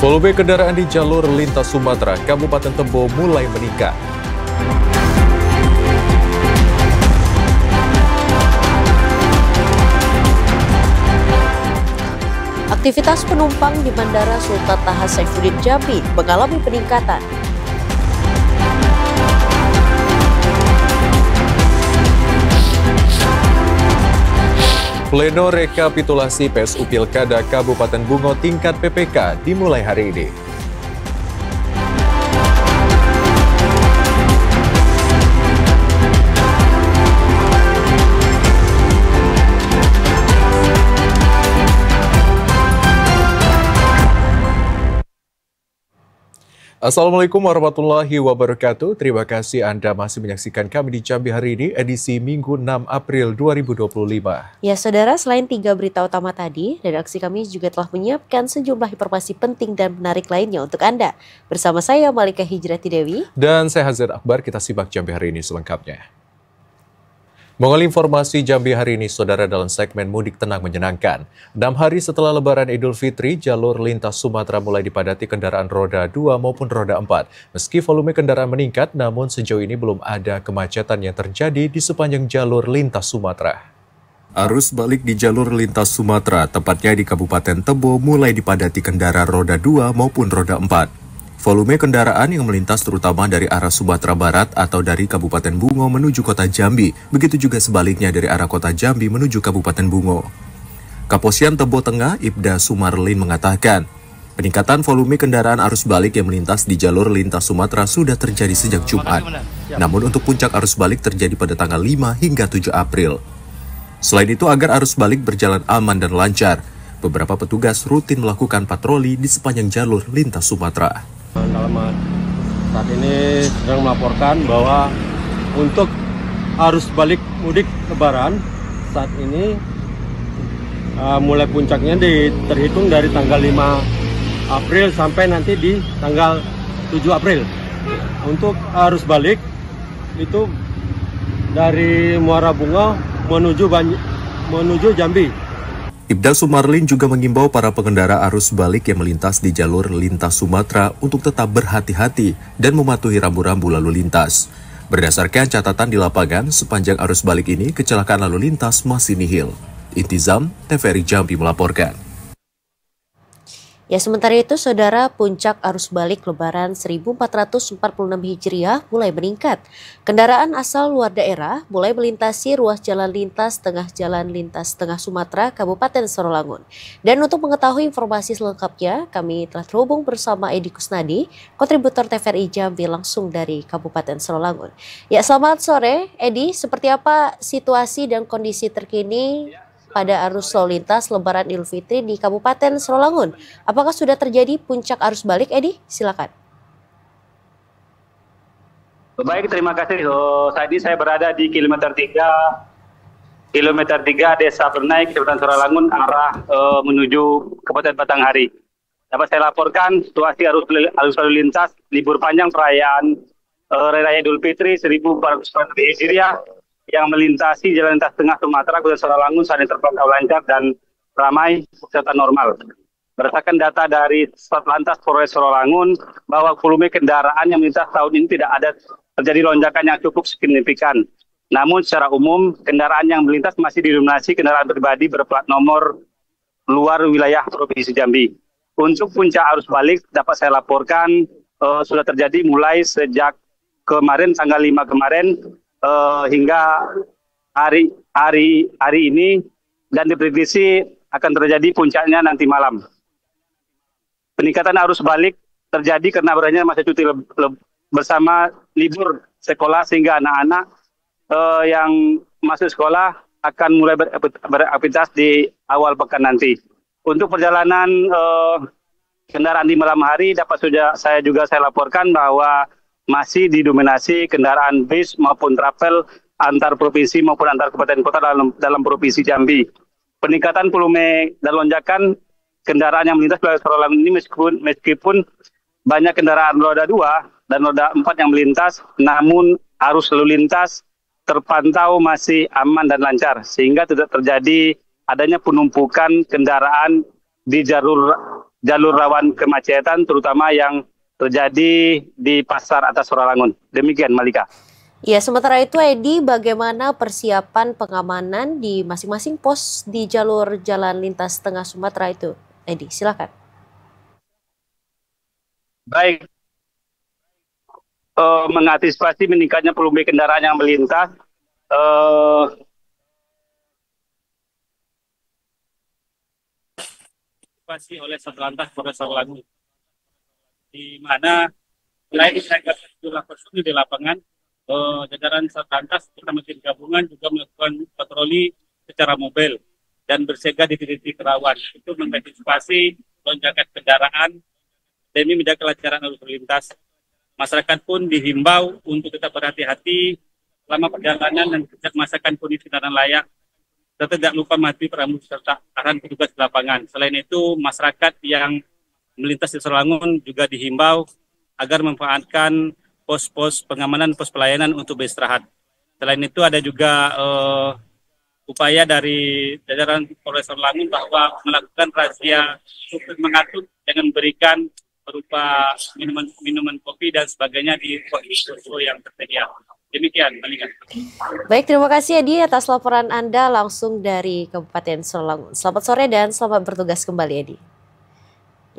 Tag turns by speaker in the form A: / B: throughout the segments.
A: Volume kendaraan di jalur lintas Sumatera, Kabupaten Tebo mulai meningkat.
B: Aktivitas penumpang di Bandara Sultan Taha Saifuddin Jambi mengalami peningkatan.
A: Pleno rekapitulasi PSU Pilkada Kabupaten Bungo tingkat PPK dimulai hari ini. Assalamualaikum warahmatullahi wabarakatuh. Terima kasih Anda masih menyaksikan kami di Jambi hari ini, edisi Minggu 6 April 2025.
B: Ya saudara, selain 3 berita utama tadi, redaksi kami juga telah menyiapkan sejumlah informasi penting dan menarik lainnya untuk Anda. Bersama saya Malika Hijrati Dewi.
A: Dan saya Hazir Akbar, kita simak Jambi hari ini selengkapnya. Mengawali informasi Jambi hari ini, saudara, dalam segmen Mudik Tenang Menyenangkan. 6 hari setelah Lebaran Idul Fitri, jalur lintas Sumatera mulai dipadati kendaraan roda 2 maupun roda 4. Meski volume kendaraan meningkat, namun sejauh ini belum ada kemacetan yang terjadi di sepanjang jalur lintas Sumatera. Arus balik di jalur lintas Sumatera, tepatnya di Kabupaten Tebo, mulai dipadati kendaraan roda 2 maupun roda 4. Volume kendaraan yang melintas terutama dari arah Sumatera Barat atau dari Kabupaten Bungo menuju Kota Jambi, begitu juga sebaliknya dari arah Kota Jambi menuju Kabupaten Bungo. Kaposian Tebo Tengah, Ibda Sumarlin mengatakan, peningkatan volume kendaraan arus balik yang melintas di jalur lintas Sumatera sudah terjadi sejak Jumat. Namun untuk puncak arus balik terjadi pada tanggal 5 hingga 7 April. Selain itu, agar arus balik berjalan aman dan lancar, beberapa petugas rutin melakukan patroli di sepanjang jalur lintas Sumatera.
C: Alamat saat ini sedang melaporkan bahwa untuk arus balik mudik Lebaran saat ini mulai puncaknya terhitung dari tanggal 5 April sampai nanti di tanggal 7 April. Untuk arus balik itu dari Muara Bungo menuju Jambi.
A: Ibda Sumarlin juga mengimbau para pengendara arus balik yang melintas di jalur lintas Sumatera untuk tetap berhati-hati dan mematuhi rambu-rambu lalu lintas. Berdasarkan catatan di lapangan, sepanjang arus balik ini kecelakaan lalu lintas masih nihil. Intizam, TVRI Jambi melaporkan.
B: Ya, sementara itu, saudara, puncak arus balik Lebaran 1446 Hijriah mulai meningkat. Kendaraan asal luar daerah mulai melintasi ruas jalan lintas tengah Sumatera, Kabupaten Sorolangun. Dan untuk mengetahui informasi selengkapnya, kami telah terhubung bersama Edi Kusnadi, kontributor TVRI Jambi langsung dari Kabupaten Sorolangun. Ya, selamat sore, Edi. Seperti apa situasi dan kondisi terkini pada arus lalu lintas Lebaran Idul Fitri di Kabupaten Sorolangun? Apakah sudah terjadi puncak arus balik, Edi? Silakan.
D: Baik, terima kasih. Saat ini saya berada di kilometer 3 Desa Bernai, Kabupaten Sorolangun, arah menuju Kabupaten Batanghari. Dapat saya laporkan situasi arus lalu lintas libur panjang perayaan Hari Raya Idul Fitri 1444 Hijriah yang melintasi jalan lintas tengah Sumatera, Kabupaten Sorolangun saat ini terpantau lancar dan ramai serta normal. Berdasarkan data dari Satlantas Polres Sorolangun bahwa volume kendaraan yang melintas tahun ini tidak ada terjadi lonjakan yang cukup signifikan. Namun secara umum kendaraan yang melintas masih didominasi kendaraan pribadi berplat nomor luar wilayah Provinsi Jambi. Untuk puncak arus balik dapat saya laporkan sudah terjadi mulai sejak kemarin tanggal 5 kemarin hingga hari ini, dan diprediksi akan terjadi puncaknya nanti malam. Peningkatan arus balik terjadi karena beranya masa cuti bersama libur sekolah, sehingga anak-anak yang masuk sekolah akan mulai beraktivitas di awal pekan nanti. Untuk perjalanan kendaraan di malam hari saya laporkan bahwa masih didominasi kendaraan bis maupun travel antar provinsi maupun antar kabupaten kota dalam provinsi Jambi. Peningkatan volume dan lonjakan kendaraan yang melintas di Sorolangun ini meskipun banyak kendaraan roda 2 dan roda 4 yang melintas, namun arus lalu lintas terpantau masih aman dan lancar, sehingga tidak terjadi adanya penumpukan kendaraan di jalur jalur rawan kemacetan, terutama yang terjadi di Pasar Atas Rawangun. Demikian, Malika.
B: Ya, sementara itu Edi, bagaimana persiapan pengamanan di masing-masing pos di jalur jalan lintas tengah Sumatera itu? Edi, silakan.
D: Baik, mengantisipasi meningkatnya volume kendaraan yang melintas, oleh Satlantas Polres Rawangun, di mana selain saya jumlah personil di lapangan, jajaran Satlantas bersama tim gabungan juga melakukan patroli secara mobil dan bersiaga di titik-titik rawan. Itu mengantisipasi lonjakan kendaraan demi menjaga kelancaran arus lintas. Masyarakat pun dihimbau untuk tetap berhati-hati selama perjalanan dan tetap memasakkan kondisi kendaraan layak, serta tidak lupa mematuhi peramu serta arahan petugas di lapangan. Selain itu, masyarakat yang melintas di Rawangun juga dihimbau agar memanfaatkan pos-pos pengamanan, pos pelayanan untuk beristirahat. Selain itu, ada juga upaya dari jajaran Polres Rawangun bahwa melakukan razia untuk mengatur dengan memberikan berupa minuman kopi dan sebagainya di pos-pos yang tersedia. Demikian, Malika.
B: Baik, terima kasih Edi atas laporan Anda langsung dari Kabupaten Rawangun. Selamat sore dan selamat bertugas kembali, Edi.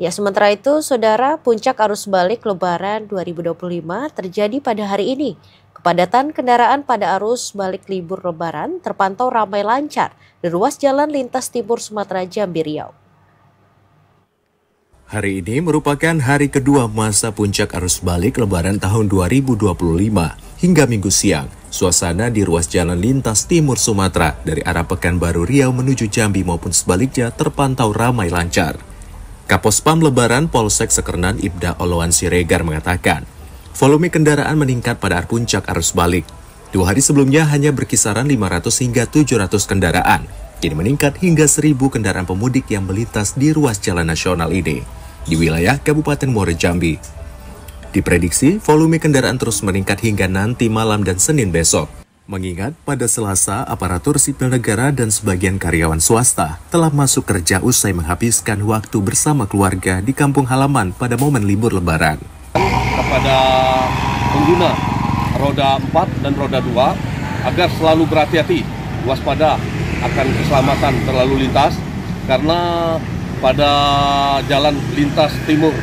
B: Ya, sementara itu, Saudara, puncak arus balik Lebaran 2025 terjadi pada hari ini. Kepadatan kendaraan pada arus balik libur Lebaran terpantau ramai lancar di ruas jalan lintas timur Sumatera Jambi Riau.
A: Hari ini merupakan hari kedua masa puncak arus balik Lebaran tahun 2025. Hingga Minggu siang, suasana di ruas jalan lintas timur Sumatera dari arah Pekanbaru Riau menuju Jambi maupun sebaliknya terpantau ramai lancar. Kapospam Lebaran Polsek Sekernan Ibda Oloan Siregar mengatakan, volume kendaraan meningkat pada puncak arus balik. 2 hari sebelumnya hanya berkisaran 500 hingga 700 kendaraan. Kini meningkat hingga 1.000 kendaraan pemudik yang melintas di ruas jalan nasional ini di wilayah Kabupaten Muara Jambi. Diprediksi volume kendaraan terus meningkat hingga nanti malam dan Senin besok. Mengingat pada Selasa, aparatur sipil negara dan sebagian karyawan swasta telah masuk kerja usai menghabiskan waktu bersama keluarga di kampung halaman pada momen libur Lebaran.
C: Kepada pengguna roda 4 dan roda 2 agar selalu berhati-hati, waspada akan keselamatan berlalu lintas, karena pada jalan lintas timur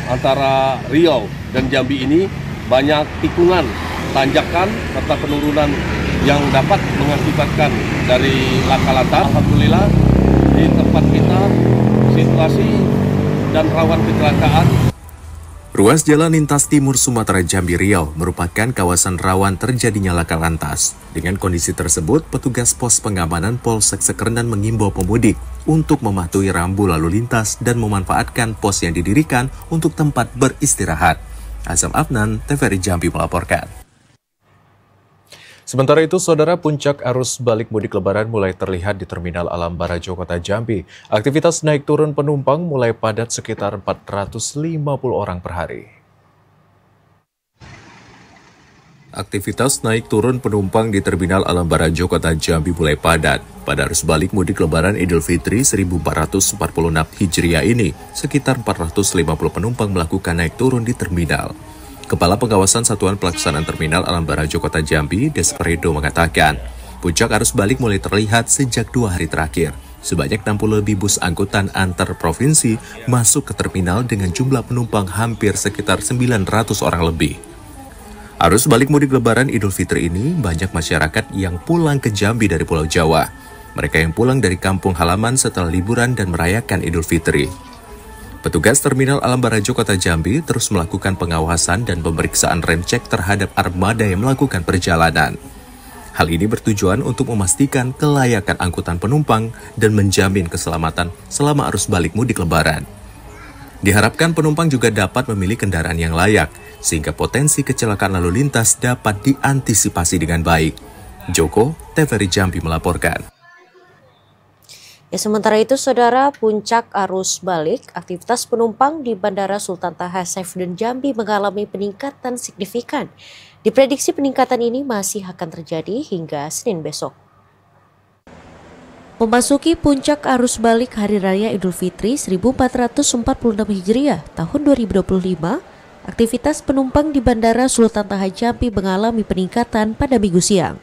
C: antara Riau dan Jambi ini banyak tikungan, tanjakan, serta penurunan yang dapat mengakibatkan dari laka lantas. Alhamdulillah di tempat kita situasi dan rawan kecelakaan.
A: Ruas jalan lintas timur Sumatera Jambi Riau merupakan kawasan rawan terjadinya laka lantas. Dengan kondisi tersebut, petugas pos pengamanan Polsek Sekernan mengimbau pemudik untuk mematuhi rambu lalu lintas dan memanfaatkan pos yang didirikan untuk tempat beristirahat. Azam Afnan, TVRI Jambi melaporkan. Sementara itu, Saudara, puncak arus balik mudik Lebaran mulai terlihat di Terminal Alam Barajo, Kota Jambi. Aktivitas naik turun penumpang mulai padat sekitar 450 orang per hari. Aktivitas naik turun penumpang di Terminal Alam Barajo, Kota Jambi mulai padat. Pada arus balik mudik Lebaran Idul Fitri 1446 Hijriah ini, sekitar 450 penumpang melakukan naik turun di terminal. Kepala Pengawasan Satuan Pelaksanaan Terminal Alam Barajo Kota Jambi, Despredo, mengatakan, puncak arus balik mulai terlihat sejak 2 hari terakhir. Sebanyak 60 lebih bus angkutan antar provinsi masuk ke terminal dengan jumlah penumpang hampir sekitar 900 orang lebih. Arus balik mudik Lebaran Idul Fitri ini banyak masyarakat yang pulang ke Jambi dari Pulau Jawa. Mereka yang pulang dari kampung halaman setelah liburan dan merayakan Idul Fitri. Petugas Terminal Alam Barajo Kota Jambi terus melakukan pengawasan dan pemeriksaan rem cek terhadap armada yang melakukan perjalanan. Hal ini bertujuan untuk memastikan kelayakan angkutan penumpang dan menjamin keselamatan selama arus balik mudik Lebaran. Diharapkan penumpang juga dapat memilih kendaraan yang layak, sehingga potensi kecelakaan lalu lintas dapat diantisipasi dengan baik. Joko, TVRI Jambi melaporkan.
B: Ya, sementara itu, Saudara, puncak arus balik, aktivitas penumpang di Bandara Sultan Taha Saifuddin Jambi mengalami peningkatan signifikan. Diprediksi peningkatan ini masih akan terjadi hingga Senin besok. Memasuki puncak arus balik Hari Raya Idul Fitri 1446 Hijriah tahun 2025, aktivitas penumpang di Bandara Sultan Taha Jambi mengalami peningkatan pada Minggu siang.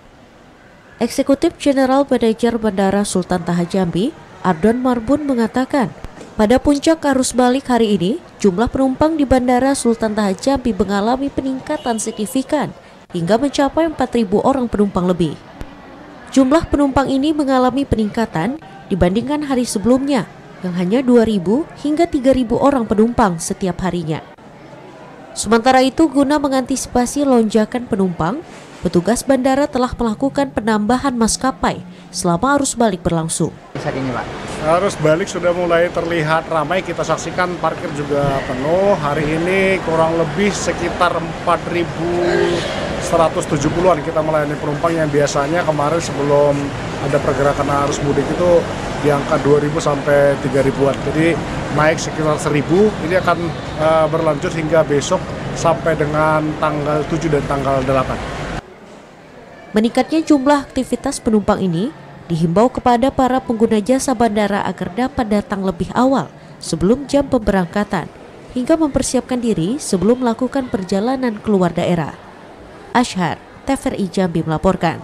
B: Eksekutif General Manager Bandara Sultan Taha Jambi, Ardon Marbun mengatakan, pada puncak arus balik hari ini, jumlah penumpang di Bandara Sultan Taha Jambi mengalami peningkatan signifikan hingga mencapai 4.000 orang penumpang lebih. Jumlah penumpang ini mengalami peningkatan dibandingkan hari sebelumnya yang hanya 2.000 hingga 3.000 orang penumpang setiap harinya. Sementara itu, guna mengantisipasi lonjakan penumpang, petugas bandara telah melakukan penambahan maskapai selama arus balik berlangsung.
E: Arus balik sudah mulai terlihat ramai, kita saksikan parkir juga penuh. Hari ini kurang lebih sekitar 4.170-an kita melayani penumpang yang biasanya kemarin sebelum ada pergerakan arus mudik itu di angka 2.000 sampai 3.000-an. Jadi naik sekitar 1.000, ini akan berlanjut hingga besok sampai dengan tanggal 7 dan tanggal 8.
B: Meningkatnya jumlah aktivitas penumpang ini dihimbau kepada para pengguna jasa bandara agar dapat datang lebih awal sebelum jam pemberangkatan hingga mempersiapkan diri sebelum melakukan perjalanan keluar daerah. Ashar, TVRI Jambi melaporkan.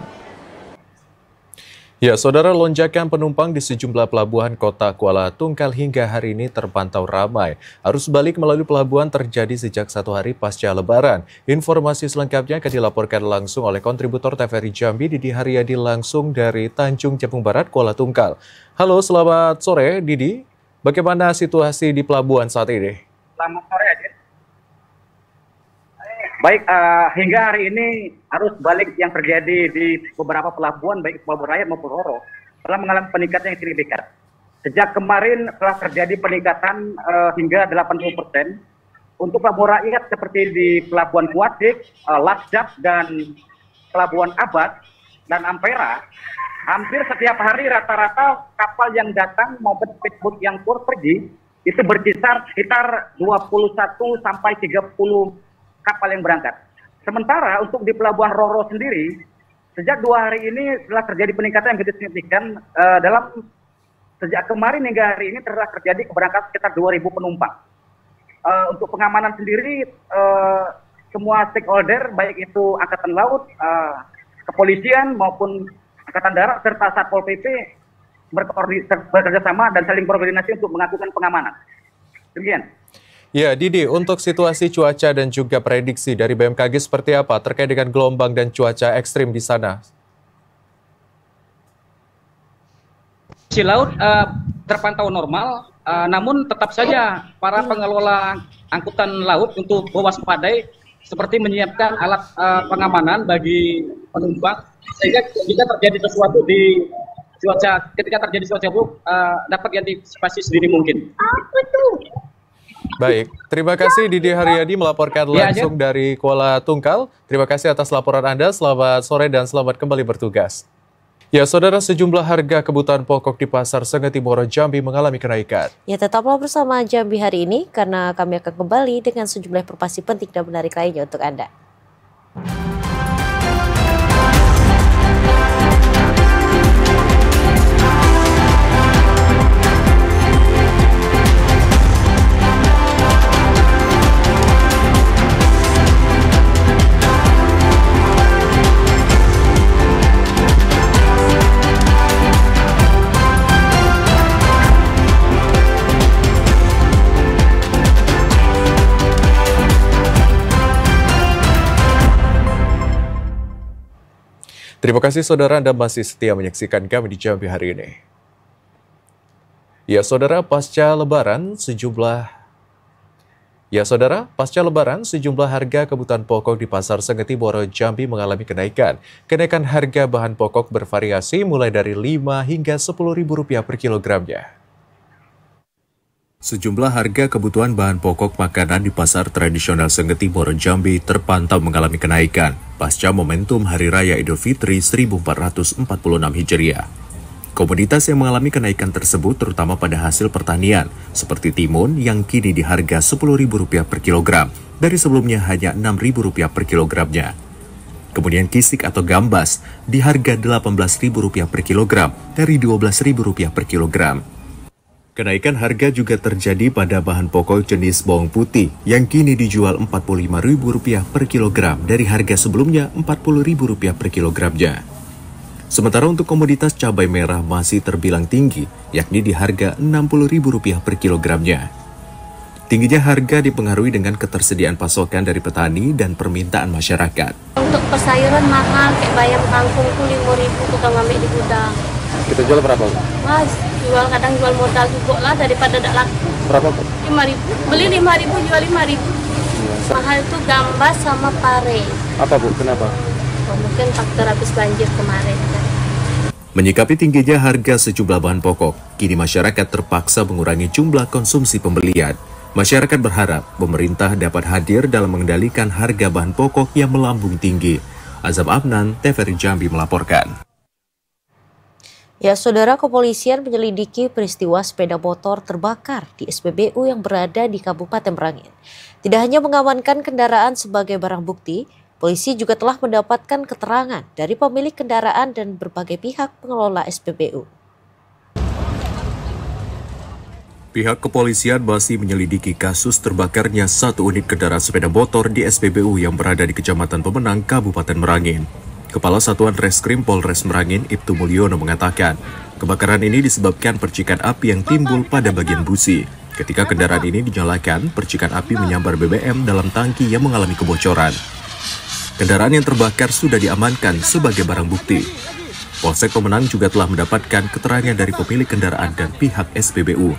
A: Ya, saudara, lonjakan penumpang di sejumlah pelabuhan kota Kuala Tungkal hingga hari ini terpantau ramai. Arus balik melalui pelabuhan terjadi sejak 1 hari pasca Lebaran. Informasi selengkapnya akan dilaporkan langsung oleh kontributor TVRI Jambi, Didi Haryadi, langsung dari Tanjung Jabung Barat, Kuala Tungkal. Halo, selamat sore, Didi. Bagaimana situasi di pelabuhan saat ini?
F: Selamat sore, Adit. Baik, hingga hari ini arus balik yang terjadi di beberapa pelabuhan, baik Pelabuhan Rakyat maupun Roro, telah mengalami peningkatan yang signifikan. Sejak kemarin telah terjadi peningkatan hingga 80% untuk Pelabuhan Rakyat seperti di Pelabuhan Kuadik, Lasjab, dan Pelabuhan Abad dan Ampera. Hampir setiap hari rata-rata kapal yang datang maupun speedboat yang pergi itu berkisar sekitar 21 sampai 30 kapal yang berangkat. Sementara untuk di Pelabuhan Roro sendiri, sejak 2 hari ini telah terjadi peningkatan yang begitu signifikan. Sejak kemarin hingga hari ini telah terjadi keberangkatan sekitar 2.000 penumpang. Untuk pengamanan sendiri, semua stakeholder, baik itu Angkatan Laut, Kepolisian maupun Angkatan Darat serta Satpol PP bekerja sama dan saling berkoordinasi untuk melakukan pengamanan. Demikian.
A: Ya, Didi, untuk situasi cuaca dan juga prediksi dari BMKG seperti apa terkait dengan gelombang dan cuaca ekstrim di sana?
F: Kondisi laut terpantau normal, namun tetap saja para pengelola angkutan laut untuk mewaspadai seperti menyiapkan alat pengamanan bagi penumpang sehingga jika terjadi sesuatu di cuaca, ketika terjadi cuaca buruk dapat diantisipasi sedini mungkin.
A: Baik, terima kasih Didi Haryadi melaporkan langsung dari Kuala Tungkal. Terima kasih atas laporan Anda, selamat sore dan selamat kembali bertugas. Ya, saudara, sejumlah harga kebutuhan pokok di Pasar Sengetimoro Jambi mengalami kenaikan.
B: Ya, tetaplah bersama Jambi hari ini karena kami akan kembali dengan sejumlah informasi penting dan menarik lainnya untuk Anda.
A: Terima kasih saudara, Anda masih setia menyaksikan kami di Jambi hari ini. Ya saudara, pasca Lebaran sejumlah harga kebutuhan pokok di Pasar Sengetimoro Jambi mengalami kenaikan. Kenaikan harga bahan pokok bervariasi mulai dari Rp5 hingga Rp10.000 per kilogramnya. Sejumlah harga kebutuhan bahan pokok makanan di pasar tradisional Sengetimoro Jambi terpantau mengalami kenaikan pasca momentum Hari Raya Idul Fitri 1446 Hijriah. Komoditas yang mengalami kenaikan tersebut terutama pada hasil pertanian, seperti timun yang kini di harga Rp10.000 per kilogram, dari sebelumnya hanya Rp6.000 per kilogramnya. Kemudian kisik atau gambas di harga Rp18.000 per kilogram dari Rp12.000 per kilogram. Kenaikan harga juga terjadi pada bahan pokok jenis bawang putih yang kini dijual Rp45.000 per kilogram dari harga sebelumnya Rp40.000 per kilogramnya. Sementara untuk komoditas cabai merah masih terbilang tinggi, yakni di harga Rp60.000 per kilogramnya. Tingginya harga dipengaruhi dengan ketersediaan pasokan dari petani dan permintaan masyarakat.
G: Untuk persayuran mahal, kayak bayam kangkung tuh 5.000 kita ngambil di gudang.
C: Kita jual berapa?
G: Mas, kadang jual modal juga lah daripada tidak laku.
C: Berapa?
G: 5.000. Beli 5.000, jual 5.000. Mahal tuh gambas sama pare.
C: Apa Bu? Kenapa?
G: Mungkin faktor habis banjir kemarin.
A: Menyikapi tingginya harga sejumlah bahan pokok, kini masyarakat terpaksa mengurangi jumlah konsumsi pembelian. Masyarakat berharap pemerintah dapat hadir dalam mengendalikan harga bahan pokok yang melambung tinggi. Azam Afnan, TVRI Jambi melaporkan.
B: Ya, saudara, kepolisian menyelidiki peristiwa sepeda motor terbakar di SPBU yang berada di Kabupaten Merangin. Tidak hanya mengamankan kendaraan sebagai barang bukti, polisi juga telah mendapatkan keterangan dari pemilik kendaraan dan berbagai pihak pengelola SPBU.
A: Pihak kepolisian masih menyelidiki kasus terbakarnya satu unit kendaraan sepeda motor di SPBU yang berada di Kecamatan Pemenang, Kabupaten Merangin. Kepala Satuan Reskrim Polres Merangin, Ibtu Mulyono mengatakan, kebakaran ini disebabkan percikan api yang timbul pada bagian busi. Ketika kendaraan ini dinyalakan, percikan api menyambar BBM dalam tangki yang mengalami kebocoran. Kendaraan yang terbakar sudah diamankan sebagai barang bukti. Polsek Pemenang juga telah mendapatkan keterangan dari pemilik kendaraan dan pihak SPBU.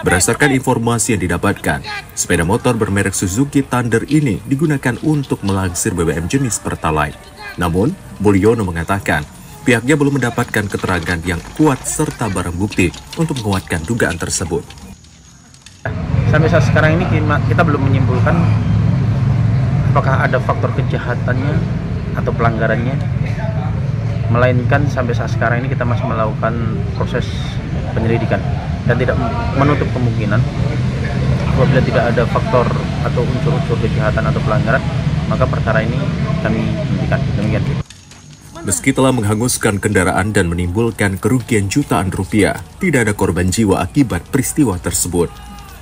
A: Berdasarkan informasi yang didapatkan, sepeda motor bermerek Suzuki Thunder ini digunakan untuk melangsir BBM jenis Pertalite. Namun, Mulyono mengatakan, pihaknya belum mendapatkan keterangan yang kuat serta barang bukti untuk menguatkan dugaan tersebut.
H: Sampai saat sekarang ini kita belum menyimpulkan apakah ada faktor kejahatannya atau pelanggarannya, melainkan sampai saat sekarang ini kita masih melakukan proses penyelidikan dan tidak menutup kemungkinan apabila tidak ada faktor atau unsur-unsur kejahatan atau pelanggaran, maka perkara ini kami hentikan. Demikian.
A: Meski telah menghanguskan kendaraan dan menimbulkan kerugian jutaan rupiah, tidak ada korban jiwa akibat peristiwa tersebut.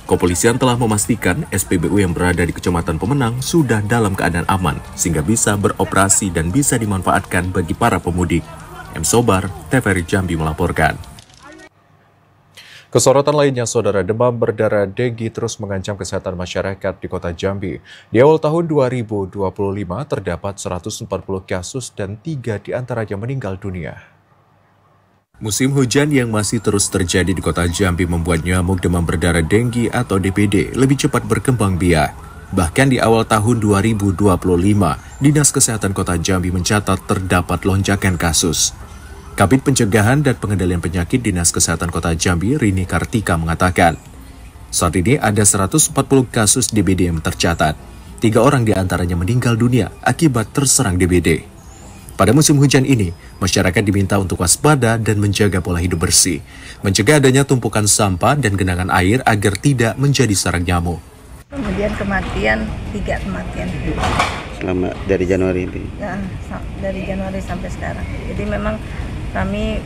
A: Kepolisian telah memastikan SPBU yang berada di Kecamatan Pemenang sudah dalam keadaan aman, sehingga bisa beroperasi dan bisa dimanfaatkan bagi para pemudik. M. Sobar, TVRI Jambi melaporkan. Kesorotan lainnya, saudara, demam berdarah denggi terus mengancam kesehatan masyarakat di Kota Jambi. Di awal tahun 2025 terdapat 140 kasus dan 3 diantaranya meninggal dunia. Musim hujan yang masih terus terjadi di Kota Jambi membuat nyamuk demam berdarah denggi atau DBD lebih cepat berkembang biak. Bahkan di awal tahun 2025, Dinas Kesehatan Kota Jambi mencatat terdapat lonjakan kasus. Kabid Pencegahan dan Pengendalian Penyakit Dinas Kesehatan Kota Jambi, Rini Kartika, mengatakan, saat ini ada 140 kasus DBD yang tercatat. 3 orang diantaranya meninggal dunia akibat terserang DBD. Pada musim hujan ini, masyarakat diminta untuk waspada dan menjaga pola hidup bersih, mencegah adanya tumpukan sampah dan genangan air agar tidak menjadi sarang nyamuk.
I: Kemudian kematian, 3 kematian.
J: Selama dari Januari ini?
I: Ya, dari Januari sampai sekarang. Jadi memang kami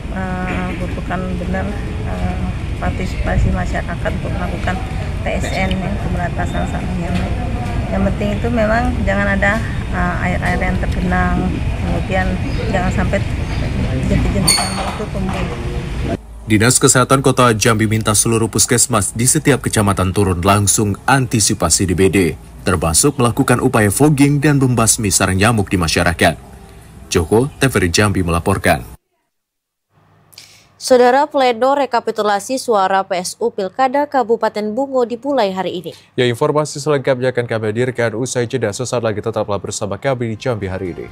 I: butuhkan benar partisipasi masyarakat untuk melakukan TSN, pemberantasan sarang nyamuk. Yang penting itu memang jangan ada air-air yang tergenang, kemudian jangan sampai jentik-jentik nyamuk itu tumbuh.
A: Dinas Kesehatan Kota Jambi minta seluruh puskesmas di setiap kecamatan turun langsung antisipasi DBD, termasuk melakukan upaya fogging dan membasmi sarang nyamuk di masyarakat. Joko, TVRI Jambi melaporkan.
B: Saudara, pleno rekapitulasi suara PSU Pilkada Kabupaten Bungo dimulai hari ini.
A: Ya, informasi selengkapnya akan kami hadirkan usai jeda. Sesaat lagi tetaplah bersama kami di Jambi hari ini.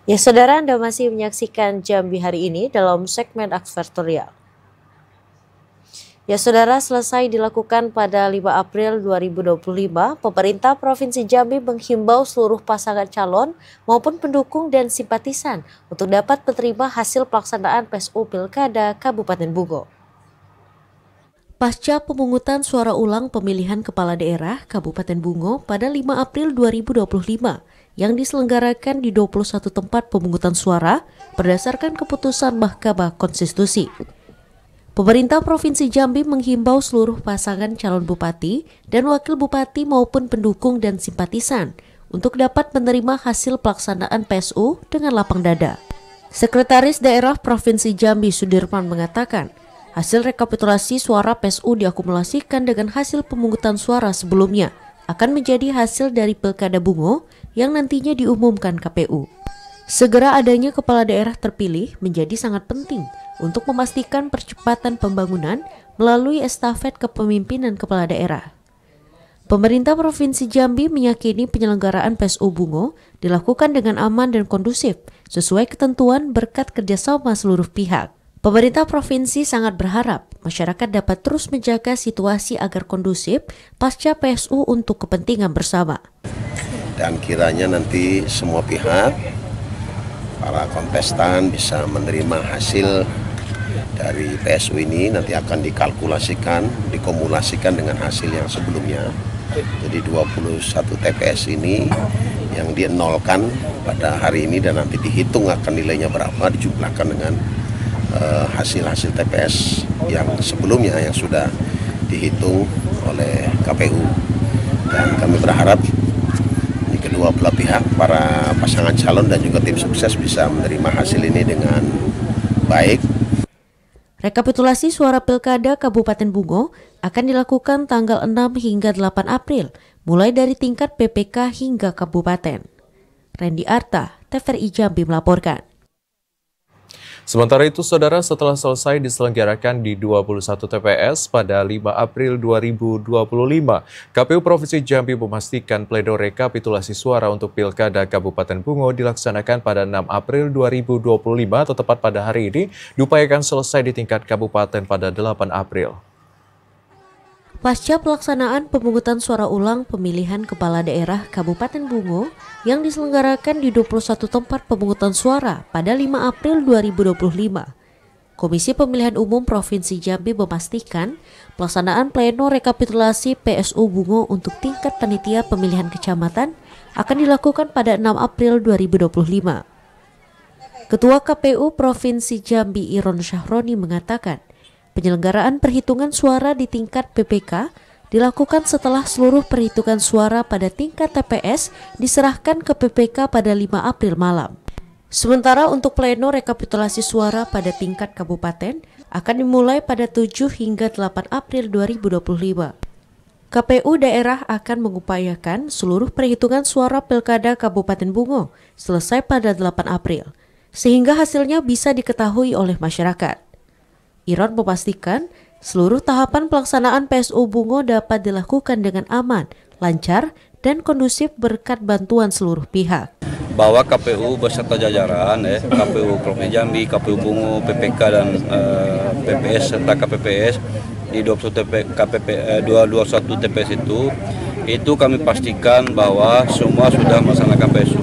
B: Ya, saudara, Anda masih menyaksikan Jambi hari ini dalam segmen advertorial. Ya saudara, selesai dilakukan pada 5 April 2025, pemerintah Provinsi Jambi menghimbau seluruh pasangan calon maupun pendukung dan simpatisan untuk dapat menerima hasil pelaksanaan PSU Pilkada Kabupaten Bungo. Pasca pemungutan suara ulang pemilihan kepala daerah Kabupaten Bungo pada 5 April 2025 yang diselenggarakan di 21 tempat pemungutan suara berdasarkan keputusan Mahkamah Konstitusi. Pemerintah Provinsi Jambi menghimbau seluruh pasangan calon bupati dan wakil bupati maupun pendukung dan simpatisan untuk dapat menerima hasil pelaksanaan PSU dengan lapang dada. Sekretaris Daerah Provinsi Jambi Sudirman mengatakan, hasil rekapitulasi suara PSU diakumulasikan dengan hasil pemungutan suara sebelumnya akan menjadi hasil dari Pilkada Bungo yang nantinya diumumkan KPU. Segera adanya kepala daerah terpilih menjadi sangat penting untuk memastikan percepatan pembangunan melalui estafet kepemimpinan kepala daerah. Pemerintah Provinsi Jambi meyakini penyelenggaraan PSU Bungo dilakukan dengan aman dan kondusif sesuai ketentuan berkat kerjasama seluruh pihak. Pemerintah provinsi sangat berharap masyarakat dapat terus menjaga situasi agar kondusif pasca PSU untuk kepentingan bersama.
K: Dan kiranya nanti semua pihak, para kontestan bisa menerima hasil dari PSU ini, nanti akan dikalkulasikan, dikumulasikan dengan hasil yang sebelumnya. Jadi 21 TPS ini yang dienolkan pada hari ini dan nanti dihitung akan nilainya berapa, dijumlahkan dengan hasil-hasil TPS yang sebelumnya yang sudah dihitung oleh KPU. Dan kami berharap kedua belah pihak, para pasangan calon dan juga tim sukses bisa menerima hasil ini dengan baik.
B: Rekapitulasi suara Pilkada Kabupaten Bungo akan dilakukan tanggal 6 hingga 8 April, mulai dari tingkat PPK hingga kabupaten. Randy Arta, TVRI Jambi melaporkan.
A: Sementara itu, saudara, setelah selesai diselenggarakan di 21 TPS pada 5 April 2025, KPU Provinsi Jambi memastikan pledoi rekapitulasi suara untuk Pilkada Kabupaten Bungo dilaksanakan pada 6 April 2025 atau tepat pada hari ini, diupayakan selesai di tingkat kabupaten pada 8 April.
B: Pasca pelaksanaan pemungutan suara ulang pemilihan kepala daerah Kabupaten Bungo yang diselenggarakan di 21 tempat pemungutan suara pada 5 April 2025, Komisi Pemilihan Umum Provinsi Jambi memastikan pelaksanaan pleno rekapitulasi PSU Bungo untuk tingkat panitia pemilihan kecamatan akan dilakukan pada 6 April 2025. Ketua KPU Provinsi Jambi Iron Syahroni mengatakan, penyelenggaraan perhitungan suara di tingkat PPK dilakukan setelah seluruh perhitungan suara pada tingkat TPS diserahkan ke PPK pada 5 April malam. Sementara untuk pleno rekapitulasi suara pada tingkat kabupaten akan dimulai pada 7 hingga 8 April 2025. KPU daerah akan mengupayakan seluruh perhitungan suara Pilkada Kabupaten Bungo selesai pada 8 April, sehingga hasilnya bisa diketahui oleh masyarakat. Iron memastikan seluruh tahapan pelaksanaan PSU Bungo dapat dilakukan dengan aman, lancar, dan kondusif berkat bantuan seluruh pihak.
L: Bahwa KPU beserta jajaran, KPU Provinsi Jambi, KPU Bungo, PPK dan PPS serta KPPS di 21 TPS itu kami pastikan bahwa semua sudah melaksanakan PSU.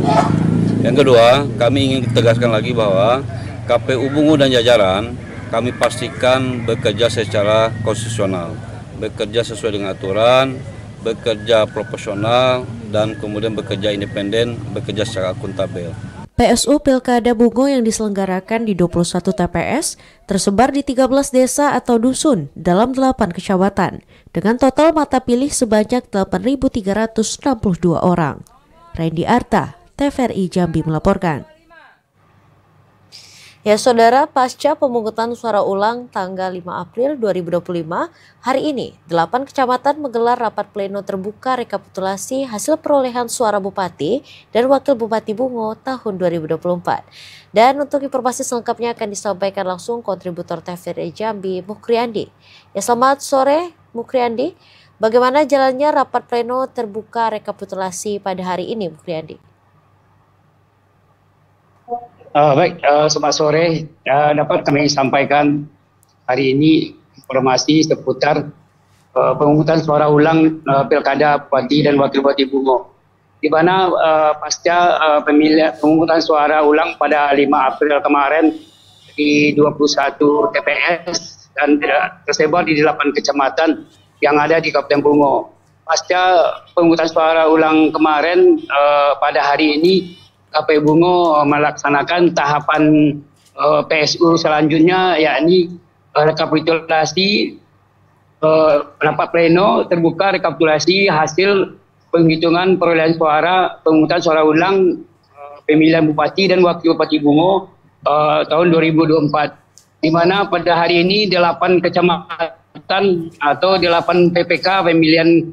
L: Yang kedua, kami ingin tegaskan lagi bahwa KPU Bungo dan jajaran kami pastikan bekerja secara konstitusional, bekerja sesuai dengan aturan, bekerja proporsional, dan kemudian bekerja independen, bekerja secara akuntabel.
B: PSU Pilkada Bungo yang diselenggarakan di 21 TPS tersebar di 13 desa atau dusun dalam 8 kecamatan dengan total mata pilih sebanyak 8.362 orang. Randy Arta, TVRI Jambi melaporkan. Ya saudara, pasca pemungutan suara ulang tanggal 5 April 2025, hari ini 8 kecamatan menggelar rapat pleno terbuka rekapitulasi hasil perolehan suara Bupati dan Wakil Bupati Bungo tahun 2024. Dan untuk informasi selengkapnya akan disampaikan langsung kontributor TVRI Jambi, Mukriandi. Ya selamat sore Mukriandi, bagaimana jalannya rapat pleno terbuka rekapitulasi pada hari ini Mukriandi?
M: Baik, selamat sore. Dapat kami sampaikan hari ini informasi seputar pemungutan suara ulang Pilkada Bupati dan Wakil Bupati Bungo, di mana pasca pemungutan suara ulang pada 5 April kemarin di 21 TPS dan tersebar di 8 kecamatan yang ada di Kabupaten Bungo. Pasca pemungutan suara ulang kemarin, pada hari ini KPU Bungo melaksanakan tahapan PSU selanjutnya, yakni rekapitulasi rapat pleno terbuka rekapitulasi hasil penghitungan perolehan suara pemungutan suara ulang pemilihan Bupati dan Wakil Bupati Bungo tahun 2024, di mana pada hari ini 8 kecamatan atau 8 PPK pemilihan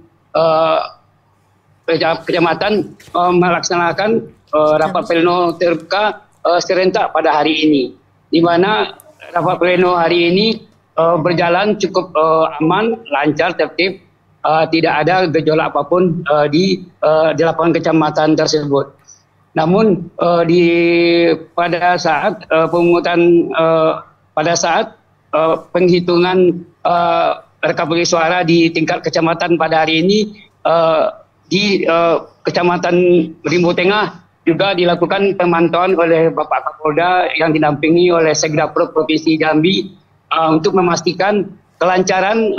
M: kecamatan melaksanakan rapat pleno terbuka serentak pada hari ini, di mana rapat pleno hari ini berjalan cukup aman, lancar, tertib, tidak ada gejolak apapun di 8 kecamatan tersebut. Namun pada saat penghitungan rekapitulasi suara di tingkat kecamatan pada hari ini di Kecamatan Rimbo Tengah juga dilakukan pemantauan oleh Bapak Kapolda yang didampingi oleh Sekdapro Provinsi Jambi untuk memastikan kelancaran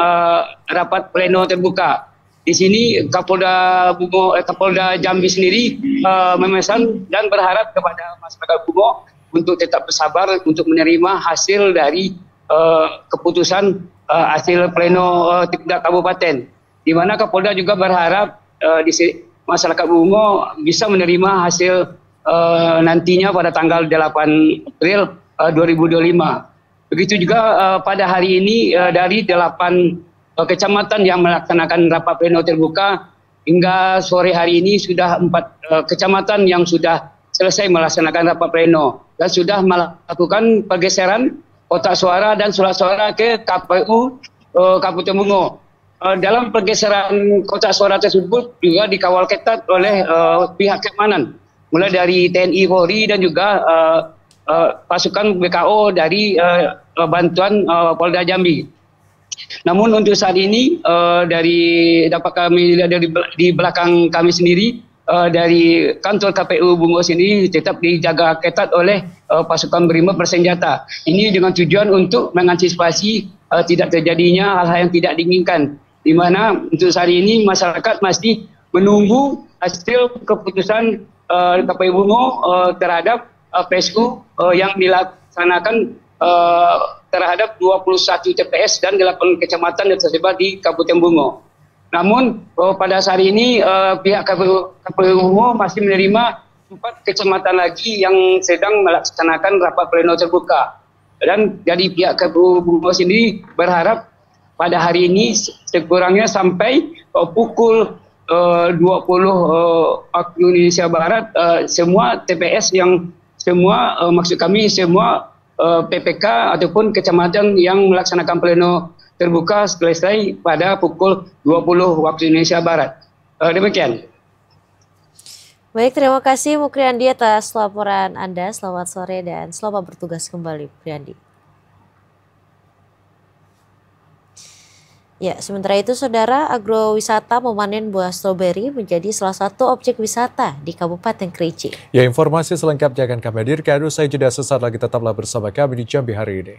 M: rapat pleno terbuka. Di sini Kapolda Jambi sendiri memesan dan berharap kepada masyarakat Bungo untuk tetap bersabar untuk menerima hasil dari keputusan hasil pleno tingkat kabupaten, di mana Kapolda juga berharap masyarakat Bungo bisa menerima hasil nantinya pada tanggal 8 April 2025. Begitu juga pada hari ini dari 8 kecamatan yang melaksanakan rapat pleno terbuka, hingga sore hari ini sudah 4 kecamatan yang sudah selesai melaksanakan rapat pleno dan sudah melakukan pergeseran kotak suara dan surat suara ke KPU Kabupaten Bungo. Dalam pergeseran kotak suara tersebut juga dikawal ketat oleh pihak keamanan, mulai dari TNI, Polri dan juga pasukan BKO dari bantuan Polda Jambi. Namun untuk saat ini dapat kami lihat di belakang kami sendiri, dari kantor KPU Bungo sendiri tetap dijaga ketat oleh pasukan brimob bersenjata. Ini dengan tujuan untuk mengantisipasi tidak terjadinya hal-hal yang tidak diinginkan, di mana untuk saat ini masyarakat masih menunggu hasil keputusan KPU Bungo terhadap PSU yang dilaksanakan terhadap 21 TPS dan 8 kecamatan yang tersebar di Kabupaten Bungo. Namun pada saat ini pihak KPU Bungo masih menerima 4 kecamatan lagi yang sedang melaksanakan rapat pleno terbuka. Dan dari pihak KPU Bungo sendiri berharap pada hari ini sekurangnya sampai pukul 20 waktu Indonesia Barat semua TPS yang maksud kami semua PPK ataupun kecamatan yang melaksanakan pleno terbuka selesai pada pukul 20 waktu Indonesia Barat. Demikian.
B: Baik, terima kasih Mukriandi atas laporan Anda. Selamat sore dan selamat bertugas kembali, Mukriandi. Ya, sementara itu Saudara, agrowisata memanen buah stroberi menjadi salah satu objek wisata di Kabupaten Kerinci.
A: Ya, informasi selengkapnya akan kami hadirkan. Usai jeda sesaat lagi, tetaplah bersama kami di Jambi hari ini.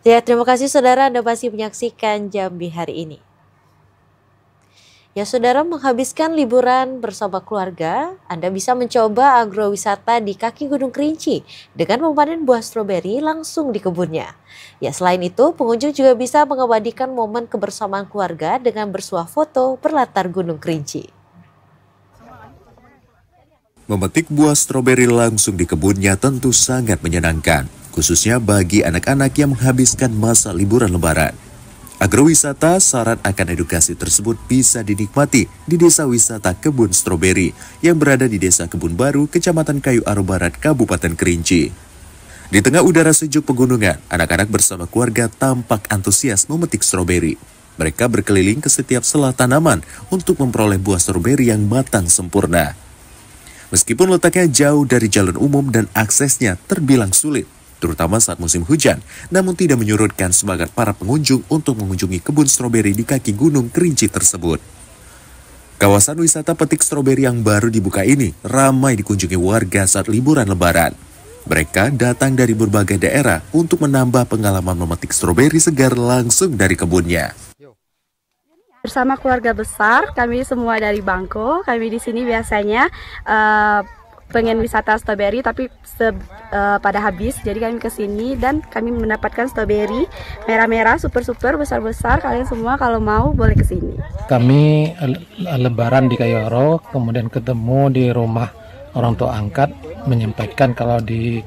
B: Ya, terima kasih Saudara, Anda masih menyaksikan Jambi hari ini. Ya Saudara, menghabiskan liburan bersama keluarga, Anda bisa mencoba agrowisata di kaki Gunung Kerinci dengan memanen buah stroberi langsung di kebunnya. Ya, selain itu, pengunjung juga bisa mengabadikan momen kebersamaan keluarga dengan bersuah foto berlatar Gunung Kerinci.
N: Memetik buah stroberi langsung di kebunnya tentu sangat menyenangkan, khususnya bagi anak-anak yang menghabiskan masa liburan lebaran. Agrowisata syarat akan edukasi tersebut bisa dinikmati di Desa Wisata Kebun Stroberi yang berada di Desa Kebun Baru, Kecamatan Kayu Aro Barat, Kabupaten Kerinci. Di tengah udara sejuk pegunungan, anak-anak bersama keluarga tampak antusias memetik stroberi. Mereka berkeliling ke setiap sela tanaman untuk memperoleh buah stroberi yang matang sempurna. Meskipun letaknya jauh dari jalan umum dan aksesnya terbilang sulit, terutama saat musim hujan, namun tidak menyurutkan semangat para pengunjung untuk mengunjungi kebun stroberi di kaki Gunung Kerinci tersebut. Kawasan wisata petik stroberi yang baru dibuka ini ramai dikunjungi warga saat liburan lebaran. Mereka datang dari berbagai daerah untuk menambah pengalaman memetik stroberi segar langsung dari kebunnya.
O: Bersama keluarga besar, kami semua dari Bangko. Kami di sini biasanya pengen wisata stroberi, tapi pada habis. Jadi kami ke sini dan kami mendapatkan stroberi merah-merah, super-super, besar-besar. Kalian semua kalau mau boleh ke sini.
P: Kami lebaran di Kayu Aro, kemudian ketemu di rumah orang tua angkat, menyampaikan kalau di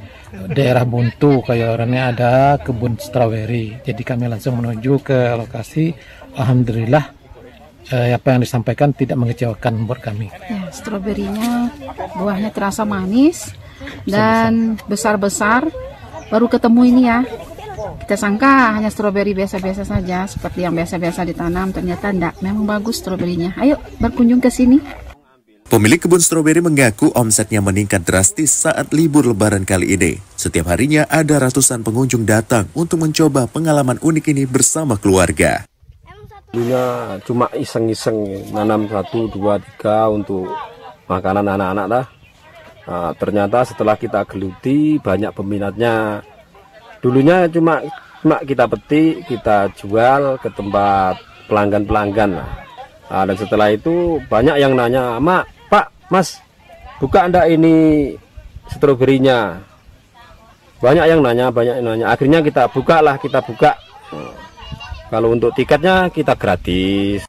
P: daerah Buntu Kayu Aro ini ada kebun stroberi. Jadi kami langsung menuju ke lokasi. Alhamdulillah apa yang disampaikan tidak mengecewakan buat kami.
Q: Ya, stroberinya buahnya terasa manis dan besar-besar. Baru ketemu ini ya. Kita sangka hanya stroberi biasa-biasa saja, seperti yang biasa-biasa ditanam, ternyata enggak. Memang bagus stroberinya. Ayo berkunjung ke sini.
N: Pemilik kebun stroberi mengaku omsetnya meningkat drastis saat libur lebaran kali ini. Setiap harinya ada ratusan pengunjung datang untuk mencoba pengalaman unik ini bersama keluarga.
R: Dulunya cuma iseng-iseng nanam 1, 2, 3 untuk makanan anak-anak lah. Nah, ternyata setelah kita geluti banyak peminatnya. Dulunya cuma kita petik, kita jual ke tempat pelanggan-pelanggan. Nah, dan setelah itu banyak yang nanya, "Mak, Pak, Mas, buka enggak ini stroberinya?" Banyak yang nanya. Akhirnya kita buka. Kalau untuk tiketnya kita gratis.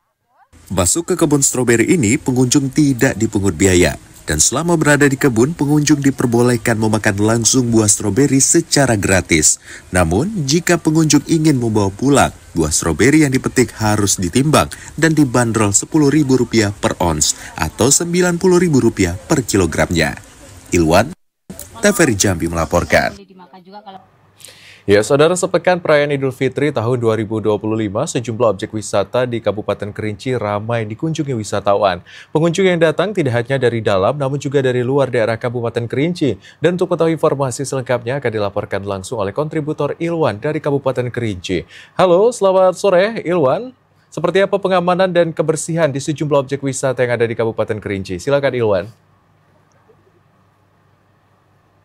N: Masuk ke kebun stroberi ini, pengunjung tidak dipungut biaya. Dan selama berada di kebun, pengunjung diperbolehkan memakan langsung buah stroberi secara gratis. Namun, jika pengunjung ingin membawa pulang, buah stroberi yang dipetik harus ditimbang dan dibanderol Rp10.000 per ons atau Rp90.000 per kilogramnya. Ilwan, TVRI Jambi melaporkan.
A: Ya, saudara, sepekan perayaan Idul Fitri tahun 2025, sejumlah objek wisata di Kabupaten Kerinci ramai dikunjungi wisatawan. Pengunjung yang datang tidak hanya dari dalam, namun juga dari luar daerah Kabupaten Kerinci. Dan untuk mengetahui informasi selengkapnya akan dilaporkan langsung oleh kontributor Ilwan dari Kabupaten Kerinci. Halo, selamat sore Ilwan. Seperti apa pengamanan dan kebersihan di sejumlah objek wisata yang ada di Kabupaten Kerinci? Silakan Ilwan.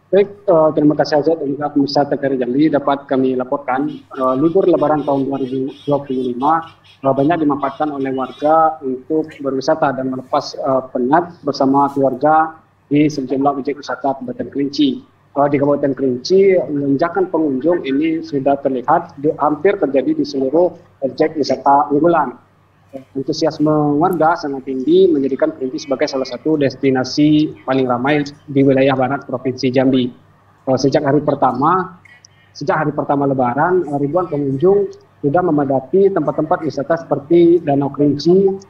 S: Baik, terima kasih Azad dan juga pemirsa TVRI Jambi dapat kami laporkan libur Lebaran tahun 2025 banyak dimanfaatkan oleh warga untuk berwisata dan melepas penat bersama keluarga di sejumlah objek wisata Kabupaten Kerinci. Di Kabupaten Kerinci, lonjakan pengunjung ini sudah terlihat hampir terjadi di seluruh objek wisata unggulan. Antusiasme warga sangat tinggi menjadikan Kerinci sebagai salah satu destinasi paling ramai di wilayah barat Provinsi Jambi. Sejak hari pertama Lebaran, ribuan pengunjung sudah memadati tempat-tempat wisata seperti Danau Kerinci,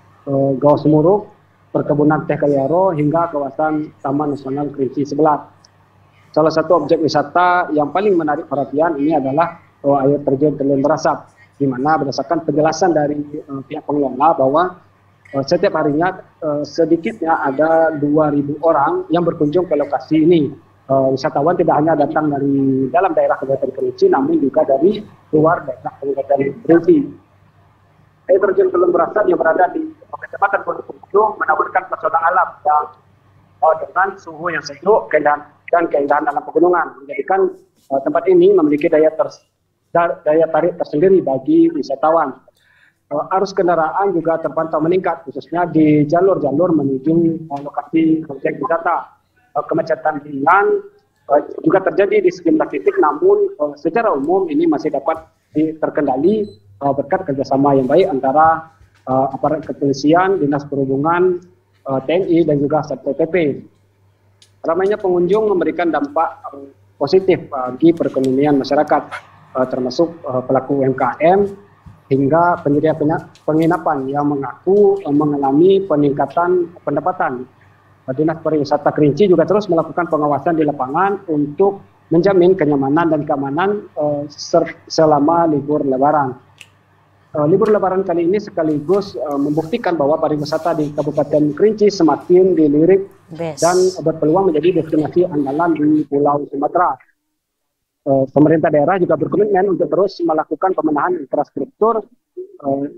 S: Gua Semuruk, perkebunan teh Kayu Aro hingga kawasan Taman Nasional Kerinci Sebelat. Salah satu objek wisata yang paling menarik perhatian ini adalah air terjun Telun Berasap, di mana berdasarkan penjelasan dari pihak pengelola bahwa setiap harinya sedikitnya ada 2.000 orang yang berkunjung ke lokasi ini. Wisatawan tidak hanya datang dari dalam daerah Kabupaten Kerinci, namun juga dari luar daerah Kabupaten Kerinci. Air terjun Telun Berasap yang berada di Kecamatan Pondok menawarkan pesona alam yang dengan suhu yang sejuk dan keindahan alam pegunungan, menjadikan tempat ini memiliki daya tarik tersendiri bagi wisatawan. Arus kendaraan juga terpantau meningkat, khususnya di jalur-jalur menuju lokasi objek wisata. Kemacetan ringan juga terjadi di sejumlah titik, namun secara umum ini masih dapat terkendali berkat kerjasama yang baik antara aparat kepolisian, dinas perhubungan, TNI dan juga Satpol PP. Ramainya pengunjung memberikan dampak positif bagi perekonomian masyarakat, termasuk pelaku UMKM hingga penyedia penginapan yang mengaku mengalami peningkatan pendapatan. Dinas Pariwisata Kerinci juga terus melakukan pengawasan di lapangan untuk menjamin kenyamanan dan keamanan selama libur Lebaran. Libur Lebaran kali ini sekaligus membuktikan bahwa pariwisata di Kabupaten Kerinci semakin dilirik dan berpeluang menjadi destinasi andalan di Pulau Sumatera. Pemerintah daerah juga berkomitmen untuk terus melakukan pemenahan infrastruktur,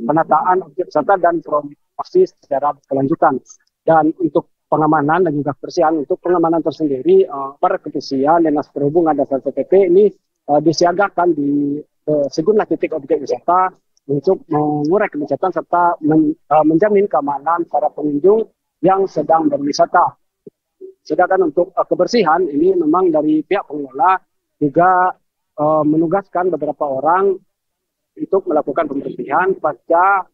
S: penataan objek wisata dan promosi secara berkelanjutan. Dan untuk pengamanan dan juga kebersihan, untuk pengamanan tersendiri, para kepolisian, Dinas Perhubungan dan Satpol PP ini disiagakan di sejumlah titik objek wisata untuk mengurai kemacetan serta menjamin keamanan para pengunjung yang sedang berwisata. Sedangkan untuk kebersihan ini memang dari pihak pengelola juga menugaskan beberapa orang untuk melakukan pembersihan pasca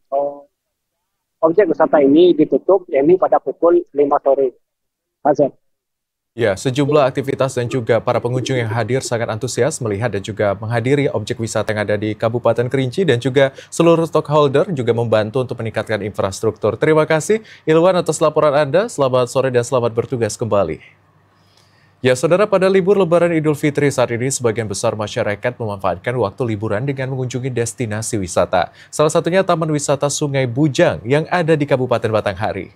S: objek wisata ini ditutup, yakni pada pukul 5 sore. Hazard.
A: Ya, sejumlah aktivitas dan juga para pengunjung yang hadir sangat antusias melihat dan juga menghadiri objek wisata yang ada di Kabupaten Kerinci, dan juga seluruh stakeholder juga membantu untuk meningkatkan infrastruktur. Terima kasih Ilwan atas laporan Anda. Selamat sore dan selamat bertugas kembali. Ya, saudara, pada libur Lebaran Idul Fitri saat ini, sebagian besar masyarakat memanfaatkan waktu liburan dengan mengunjungi destinasi wisata. Salah satunya Taman Wisata Sungai Bujang yang ada di Kabupaten Batanghari.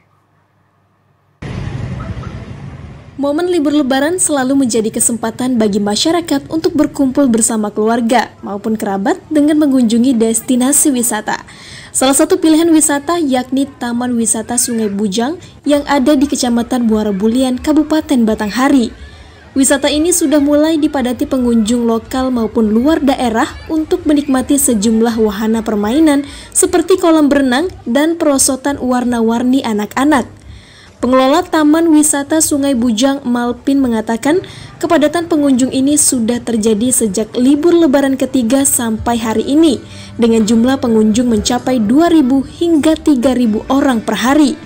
T: Momen libur Lebaran selalu menjadi kesempatan bagi masyarakat untuk berkumpul bersama keluarga maupun kerabat dengan mengunjungi destinasi wisata. Salah satu pilihan wisata yakni Taman Wisata Sungai Bujang yang ada di Kecamatan Muara Bulian, Kabupaten Batanghari. Wisata ini sudah mulai dipadati pengunjung lokal maupun luar daerah untuk menikmati sejumlah wahana permainan seperti kolam berenang dan perosotan warna-warni anak-anak. Pengelola Taman Wisata Sungai Bujang Malpin mengatakan kepadatan pengunjung ini sudah terjadi sejak libur Lebaran ketiga sampai hari ini dengan jumlah pengunjung mencapai 2.000 hingga 3.000 orang per hari.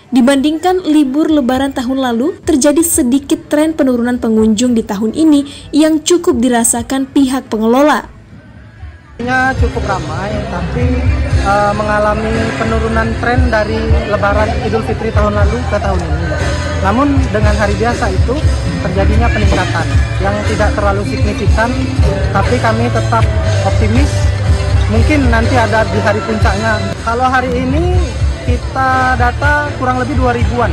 T: Dibandingkan libur Lebaran tahun lalu, terjadi sedikit tren penurunan pengunjung di tahun ini yang cukup dirasakan pihak pengelola.
U: Cukup ramai, tapi mengalami penurunan tren dari Lebaran Idul Fitri tahun lalu ke tahun ini. Namun dengan hari biasa itu terjadinya peningkatan yang tidak terlalu signifikan, tapi kami tetap optimis. Mungkin nanti ada di hari puncaknya. Kalau hari ini kita data kurang lebih 2.000-an.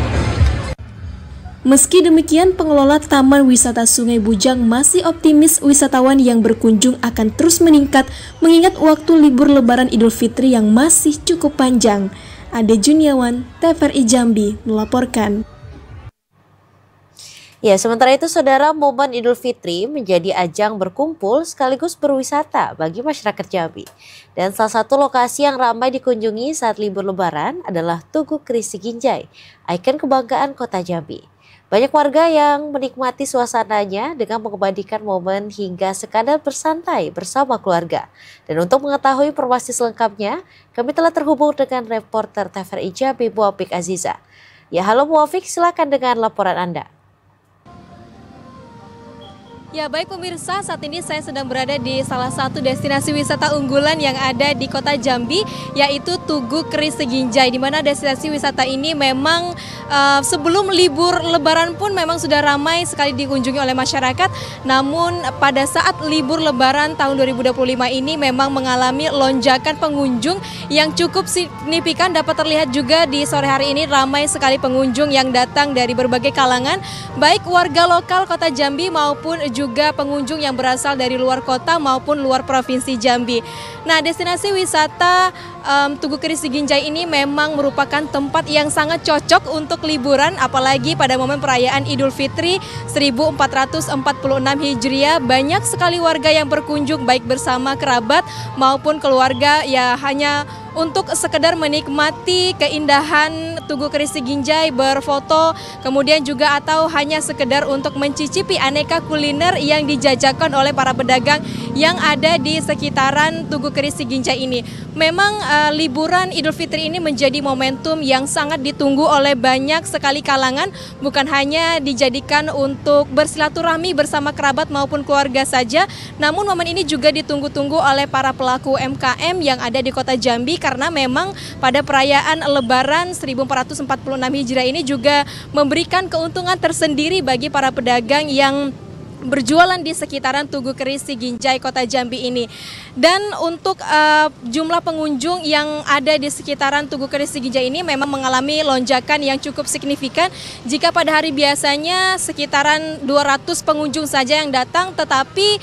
T: Meski demikian, pengelola Taman Wisata Sungai Bujang masih optimis wisatawan yang berkunjung akan terus meningkat mengingat waktu libur Lebaran Idul Fitri yang masih cukup panjang. Ade Juniawan, TVRI Jambi, melaporkan.
B: Ya, sementara itu saudara, momen Idul Fitri menjadi ajang berkumpul sekaligus berwisata bagi masyarakat Jambi. Dan salah satu lokasi yang ramai dikunjungi saat libur Lebaran adalah Tugu Krisi Ginjai, ikon kebanggaan kota Jambi. Banyak warga yang menikmati suasananya dengan mengabadikan momen hingga sekadar bersantai bersama keluarga. Dan untuk mengetahui informasi selengkapnya, kami telah terhubung dengan reporter TVRI Jambi Muafik Aziza. Ya, halo Muafik, silakan dengan laporan Anda.
V: Ya, baik pemirsa, saat ini saya sedang berada di salah satu destinasi wisata unggulan yang ada di kota Jambi, yaitu Tugu Krisi Ginjai, di mana destinasi wisata ini memang sebelum libur Lebaran pun memang sudah ramai sekali dikunjungi oleh masyarakat. Namun pada saat libur Lebaran tahun 2025 ini memang mengalami lonjakan pengunjung yang cukup signifikan. Dapat terlihat juga di sore hari ini ramai sekali pengunjung yang datang dari berbagai kalangan, baik warga lokal kota Jambi maupun juga pengunjung yang berasal dari luar kota maupun luar provinsi Jambi. Nah, destinasi wisata Tugu Krisi Ginjai ini memang merupakan tempat yang sangat cocok untuk liburan, apalagi pada momen perayaan Idul Fitri 1446 Hijriah. Banyak sekali warga yang berkunjung baik bersama kerabat maupun keluarga, ya hanya untuk sekedar menikmati keindahan Tugu Keris Siginjai, berfoto, kemudian juga atau hanya sekedar untuk mencicipi aneka kuliner yang dijajakan oleh para pedagang yang ada di sekitaran Tugu Keris Siginjai ini. Memang liburan Idul Fitri ini menjadi momentum yang sangat ditunggu oleh banyak sekali kalangan, bukan hanya dijadikan untuk bersilaturahmi bersama kerabat maupun keluarga saja, namun momen ini juga ditunggu-tunggu oleh para pelaku UMKM yang ada di Kota Jambi, karena memang pada perayaan Lebaran 1446 Hijriah ini juga memberikan keuntungan tersendiri bagi para pedagang yang berjualan di sekitaran Tugu Keris Siginjai Kota Jambi ini. Dan untuk jumlah pengunjung yang ada di sekitaran Tugu Keris Siginjai ini memang mengalami lonjakan yang cukup signifikan. Jika pada hari biasanya sekitaran 200 pengunjung saja yang datang, tetapi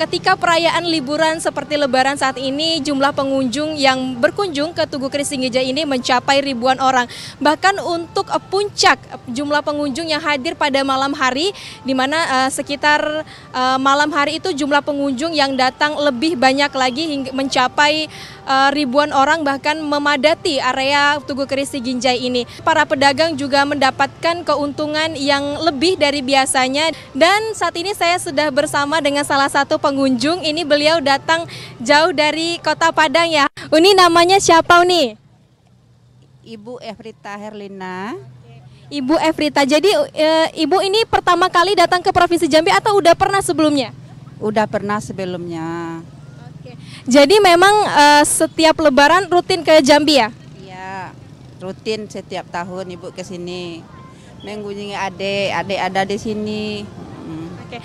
V: ketika perayaan liburan seperti Lebaran saat ini, jumlah pengunjung yang berkunjung ke Tugu Keris Siginjai ini mencapai ribuan orang. Bahkan untuk puncak jumlah pengunjung yang hadir pada malam hari, di mana sekitar malam hari itu jumlah pengunjung yang datang lebih banyak lagi hingga mencapai ribuan orang, bahkan memadati area Tugu Keris Siginjai ini. Para pedagang juga mendapatkan keuntungan yang lebih dari biasanya. Dan saat ini saya sudah bersama dengan salah satu pengunjung. Ini beliau datang jauh dari Kota Padang ya. Uni, namanya siapa Uni?
D: Ibu Efrita Herlina.
V: Ibu Efrita, jadi Ibu ini pertama kali datang ke Provinsi Jambi atau udah pernah sebelumnya?
D: Udah pernah sebelumnya.
V: Oke. Jadi memang setiap Lebaran rutin ke Jambi ya?
D: Iya, rutin setiap tahun Ibu ke sini. Mengunjungi adik ada di sini.
V: Oke.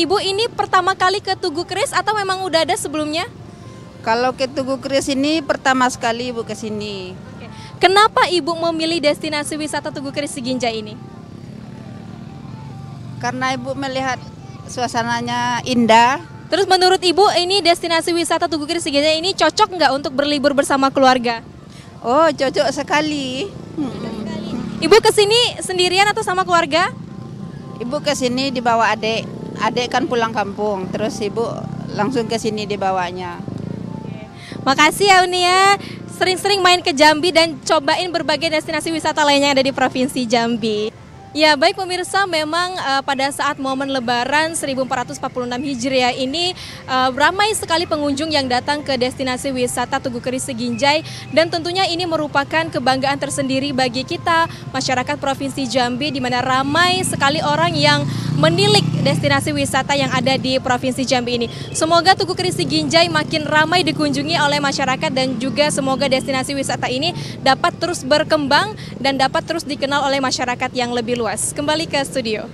V: Ibu ini pertama kali ke Tugu Keris atau memang udah ada sebelumnya?
D: Kalau ke Tugu Keris ini pertama sekali Ibu ke sini.
V: Kenapa Ibu memilih destinasi wisata Tugu Keris Siginjai ini?
D: Karena Ibu melihat suasananya indah.
V: Terus menurut Ibu ini destinasi wisata Tugu Keris Siginjai ini cocok nggak untuk berlibur bersama keluarga?
D: Oh, cocok sekali.
V: Ibu kesini sendirian atau sama keluarga?
D: Ibu kesini dibawa adik. Adik kan pulang kampung, terus Ibu langsung ke sini dibawanya.
V: Makasih ya Uni ya. Sering-sering main ke Jambi dan cobain berbagai destinasi wisata lainnya yang ada di Provinsi Jambi. Ya baik pemirsa, memang pada saat momen Lebaran 1446 Hijriah ini ramai sekali pengunjung yang datang ke destinasi wisata Tugu Keris Siginjai, dan tentunya ini merupakan kebanggaan tersendiri bagi kita masyarakat Provinsi Jambi, di mana ramai sekali orang yang menilik destinasi wisata yang ada di Provinsi Jambi ini. Semoga Tugu Keris Siginjai makin ramai dikunjungi oleh masyarakat, dan juga semoga destinasi wisata ini dapat terus berkembang dan dapat terus dikenal oleh masyarakat yang lebih luas. Kembali ke studio.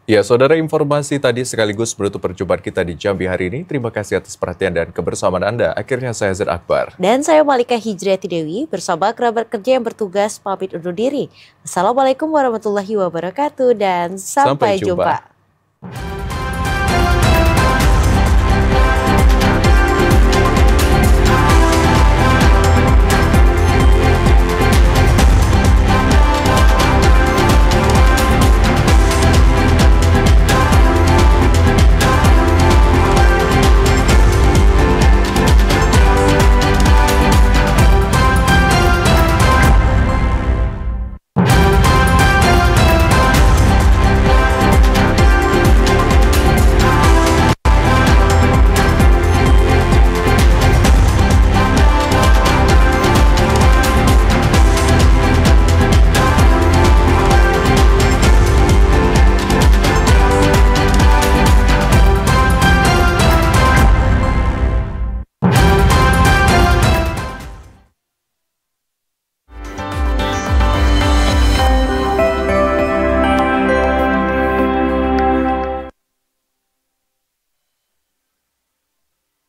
A: Ya, saudara, informasi tadi sekaligus menutup perjumpaan kita di Jambi hari ini. Terima kasih atas perhatian dan kebersamaan Anda. Akhirnya saya Zaid Akbar.
B: Dan saya Malika Hijriati Dewi bersama kerabat kerja yang bertugas pamit undur diri. Assalamualaikum warahmatullahi wabarakatuh dan sampai jumpa.